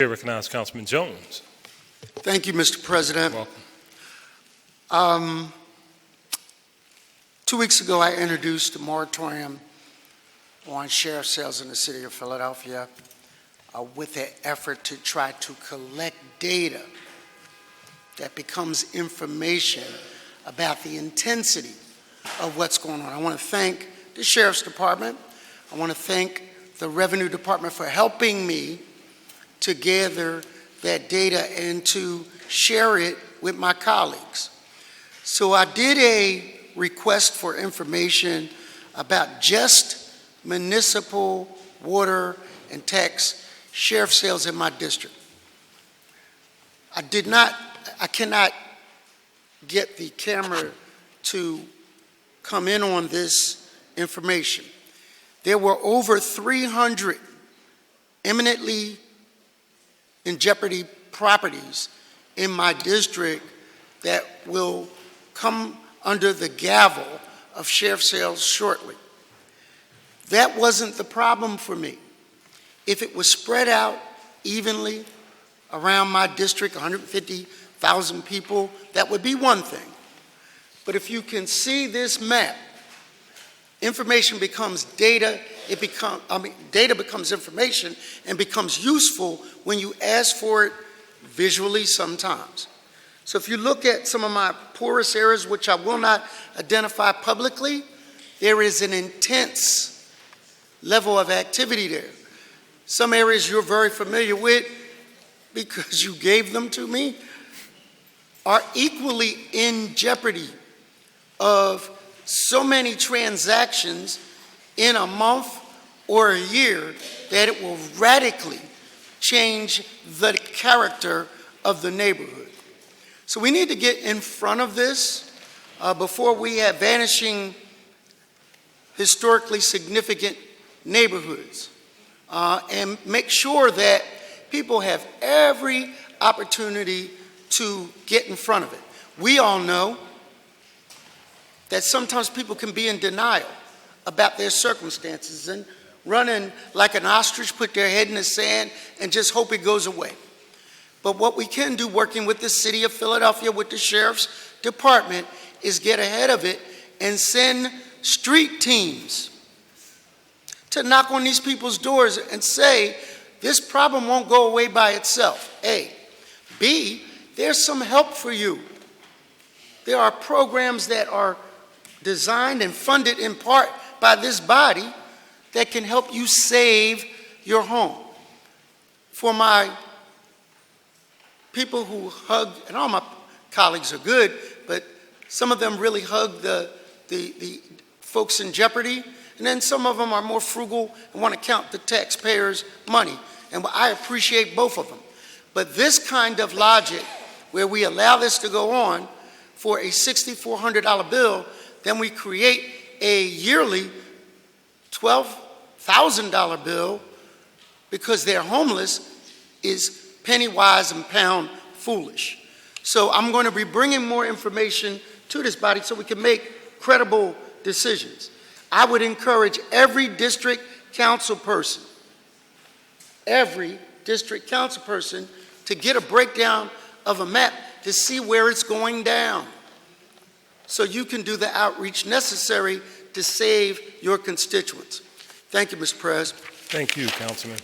I recognize Councilman Jones. Thank you, Mr. President. Welcome. 2 weeks ago, I introduced a moratorium on sheriff sales in the city of Philadelphia with an effort to try to collect data that becomes information about the intensity of what's going on. I want to thank the Sheriff's Department. I want to thank the Revenue Department for helping me to gather that data and to share it with my colleagues. So I did a request for information about just municipal water and tax sheriff sales in my district. I cannot get the camera to come in on this information. There were over 300 imminently in jeopardy properties in my district that will come under the gavel of sheriff sales shortly. That wasn't the problem for me. If it was spread out evenly around my district, 150,000 people, that would be one thing. But if you can see this map, information becomes data. Data becomes information and becomes useful when you ask for it visually sometimes. So if you look at some of my poorest areas, which I will not identify publicly, there is an intense level of activity there. Some areas you're very familiar with because you gave them to me are equally in jeopardy of so many transactions in a month or a year that it will radically change the character of the neighborhood. So we need to get in front of this before we have vanishing historically significant neighborhoods and make sure that people have every opportunity to get in front of it. We all know that sometimes people can be in denial about their circumstances and running like an ostrich, put their head in the sand and just hope it goes away. But what we can do working with the city of Philadelphia, with the Sheriff's Department, is get ahead of it and send street teams to knock on these people's doors and say, this problem won't go away by itself, A. B, there's some help for you. There are programs that are designed and funded in part by this body that can help you save your home. For my people who hug, and all my colleagues are good, but some of them really hug the folks in jeopardy, and then some of them are more frugal and want to count the taxpayers' money, and I appreciate both of them. But this kind of logic, where we allow this to go on for a $6,400 bill, then we create a yearly $12,000 bill because they're homeless, is penny wise and pound foolish. So I'm going to be bringing more information to this body so we can make credible decisions. I would encourage every district council person to get a breakdown of a map to see where it's going down, so you can do the outreach necessary to save your constituents. Thank you, Mr. President. Thank you, Councilman.